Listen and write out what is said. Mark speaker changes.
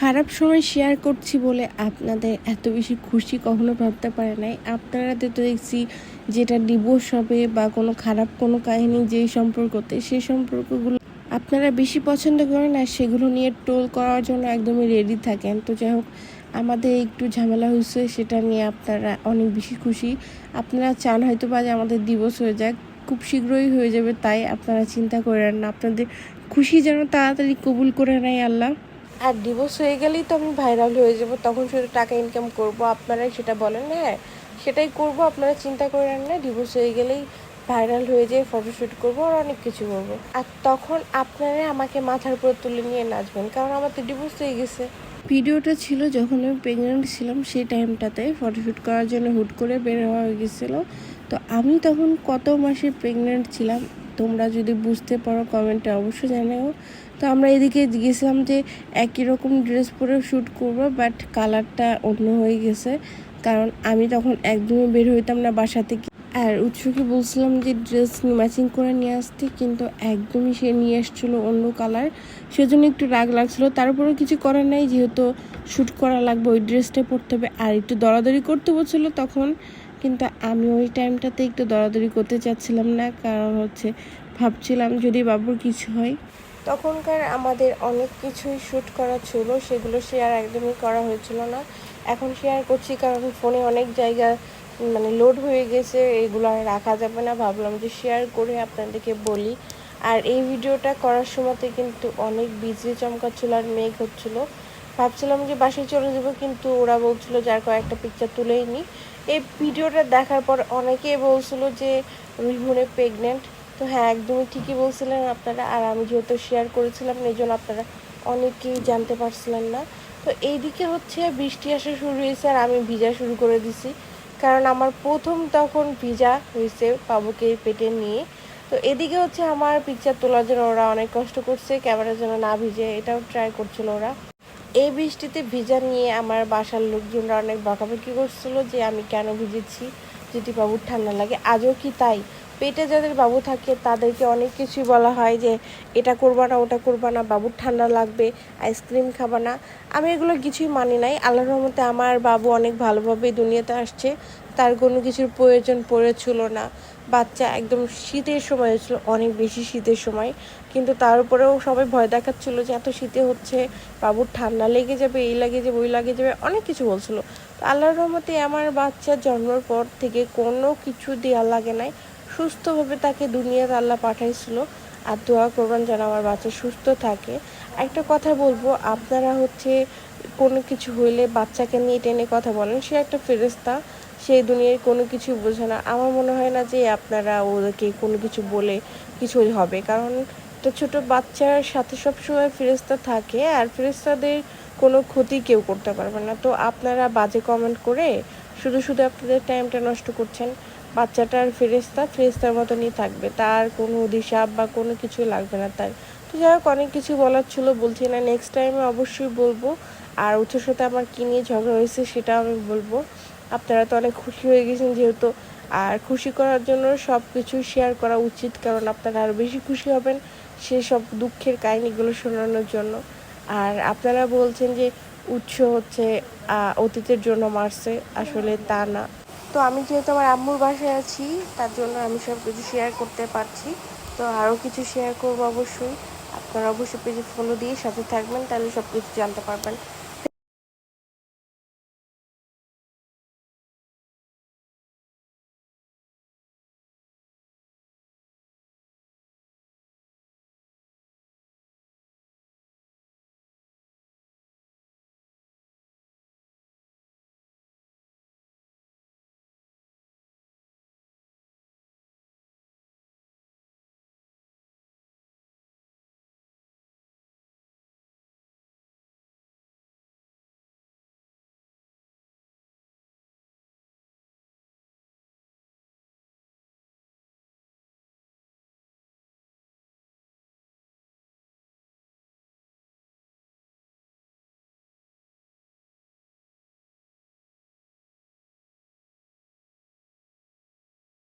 Speaker 1: খারাপ সময় শেয়ার করছি বলে আপনাদের এত বেশি খুশি কখনো ভাবতে পারে নাই। আপনারা তো দেখছি যেটা ডিভোর্স হবে বা কোনো খারাপ কোনো কাহিনী যেই সম্পর্কতে সেই সম্পর্কগুলো আপনারা বেশি পছন্দ করেন আর সেগুলো নিয়ে ট্রোল করার জন্য একদমই রেডি থাকেন। তো যাই হোক, আমাদের একটু ঝামেলা হয়েছে, সেটা নিয়ে আপনারা অনেক বেশি খুশি। আপনারা চান হয়তো বা যে আমাদের ডিভোর্স হয়ে যাক, খুব শীঘ্রই হয়ে যাবে, তাই আপনারা চিন্তা করেন না। আপনাদের খুশি যেন তাড়াতাড়ি কবুল করে নেয় আল্লাহ। আর ডিভোর্স হয়ে গেলেই তো আমি ভাইরাল হয়ে যাব, তখন শুধু টাকা ইনকাম করব, আপনারাই সেটা বলেন। হ্যাঁ, সেটাই করব, আপনারা চিন্তা করেন না। ডিভোর্স হয়ে গেলেই ভাইরাল হয়ে যায়, ফটোশ্যুট করবো আর অনেক কিছু করবো, আর তখন আপনারা আমাকে মাথার উপর তুলে নিয়ে নাচবেন, কারণ আমার তো ডিভোর্স হয়ে গেছে। ভিডিওটা ছিল যখন আমি প্রেগনেন্ট ছিলাম, সেই টাইমটাতে ফটোশ্যুট করার জন্য হুট করে বের হওয়া হয়ে গেছিলো। তো আমি তখন কত মাসে প্রেগনেন্ট ছিলাম তোমরা যদি বুঝতে পারো কমেন্টে অবশ্যই জানাও। তো আমরা এদিকে গেছিলাম যে একই রকম ড্রেস পরে শ্যুট করবো, বাট কালারটা অন্য হয়ে গেছে, কারণ আমি তখন একদমই বের হইতাম না বাসা থেকে। আর উৎসকে বলছিলাম যে ড্রেস ম্যাচিং করে নিয়ে আসতে, কিন্তু একদমই সে নিয়ে আসছিলো অন্য কালার, সেজন্য একটু রাগ লাগছিলো। তারপরেও কিছু করার নাই, যেহেতু শ্যুট করা লাগবে, ওই ড্রেসটা পরতে হবে। আর একটু দরাদরি করতে বলছিলো তখন, কিন্তু আমি ওই টাইমটাতে একটু দরাদরি করতে চাচ্ছিলাম না, কারণ ভাবছিলাম যদি বাবুর কিছু হয়। তখনকার আমাদের অনেক কিছুই শ্যুট করা ছিল, সেগুলো শেয়ার একদমই করা হয়েছিল না। এখন শেয়ার করছি কারণ ফোনে অনেক জায়গা লোড হয়ে গেছে, এগুলো আর রাখা যাবে না, ভাবলাম যে শেয়ার করে আপনাদেরকে বলি। আর এই ভিডিওটা করার সময়তে কিন্তু অনেক বিজলি চমকাচ্ছিল আর মেঘ হচ্ছিল। ভাবছিলাম যে বাসায় চলে যাবো, কিন্তু ওরা বলছিল যে আর কয়েকটা পিকচার তুলেই নি। এই ভিডিওটা দেখার পর অনেকেই বলছিল যে রিমুনে প্রেগনেন্ট। তো হ্যাঁ, একদমই ঠিকই বলছিলেন আপনারা। আর আমি যেহেতু শেয়ার করেছিলাম, এই জন্য আপনারা অনেকেই জানতে পারছিলেন না। তো এইদিকে বৃষ্টি আসা শুরু হয়েছে আর আমি ভিজা শুরু করে দিছি, কারণ আমার প্রথম তখন ভিজা হয়েছে বাবুকে পেটে নিয়ে। তো এদিকে আমার পিকচার তোলার জন্য ওরা অনেক কষ্ট করছে, ক্যামেরার জন্য না ভিজে, এটাও ট্রাই করছিল ওরা। এই বৃষ্টিতে ভিজা নিয়ে আমার বাসার লোকজনরা অনেক বকাবকি করছিল যে আমি কেন ভিজেছি যদি বাবুর ঠান্ডা লাগে। আজও কি তাই? পেটে যাদের বাবু থাকে তাদেরকে অনেক কিছুই বলা হয় যে এটা করবা না, ওটা করবা না, বাবুর ঠান্ডা লাগবে, আইসক্রিম খাবা না। আমি এগুলো কিছুই মানি নাই। আল্লাহর রহমতে আমার বাবু অনেক ভালোভাবে দুনিয়াতে আসছে, তার কোনো কিছুর প্রয়োজন পড়েছিল না। বাচ্চা একদম শীতের সময় হয়েছিল, অনেক বেশি শীতের সময়, কিন্তু তার উপরেও সবাই ভয় দেখাচ্ছিল যে এত শীতে বাবুর ঠান্ডা লেগে যাবে, এই লাগে যাবে, ওই লাগে যাবে, অনেক কিছু বলছিল। তো আল্লাহর রহমতে আমার বাচ্চা জন্মের পর থেকে কোনো কিছু দেওয়া লাগে নাই, সুস্থভাবে তাকে দুনিয়াতে আল্লাহ পাঠাইছিল। আর দোয়া করবেন যেন আমার বাচ্চা সুস্থ থাকে। একটা কথা বলবো, আপনারা কোনো কিছু হইলে বাচ্চাকে নিয়ে টেনে কথা বলেন, সে একটা ফেরেশতা, সেই দুনিয়ার কোনো কিছু বোঝে না। আমার মনে হয় না যে আপনারা ওদেরকে কোনো কিছু বলে কিছু হবে, কারণ একটা ছোট বাচ্চার সাথে সবসময় ফেরেশতা থাকে, আর ফেরেশতাদের কোনো ক্ষতি কেউ করতে পারবে না। তো আপনারা বাজে কমেন্ট করে শুধু শুধু আপনাদের টাইমটা নষ্ট করছেন। বাচ্চাটার ফেরেশতার মতনই থাকবে, তার কোনো অভিশাপ বা কোনো কিছু লাগবে না তার। তো যাই হোক, অনেক কিছু বলার ছিল, বলছি না, নেক্সট টাইমে অবশ্যই বলবো। আর ওর সাথে আমার কী নিয়ে ঝগড়া হয়েছে সেটাও আমি বলবো। আপনারা তো অনেক খুশি হয়ে গেছেন যেহেতু, আর খুশি করার জন্য সব কিছু শেয়ার করা উচিত, কারণ আপনারা আরও বেশি খুশি হবেন সেসব দুঃখের কাহিনিগুলো শোনানোর জন্য। আর আপনারা বলছেন যে উৎস অতীতের জন্য মারছে, আসলে তা না। তো আমি যেহেতু আমার আম্মুর বাসায় আছি, তার জন্য আমি সব কিছু শেয়ার করতে পারছি। তো আরও কিছু শেয়ার করবো অবশ্যই। আপনারা অবশ্যই পেজে ফলো দিয়ে সাথে থাকবেন, তাহলে সব কিছু জানতে পারবেন।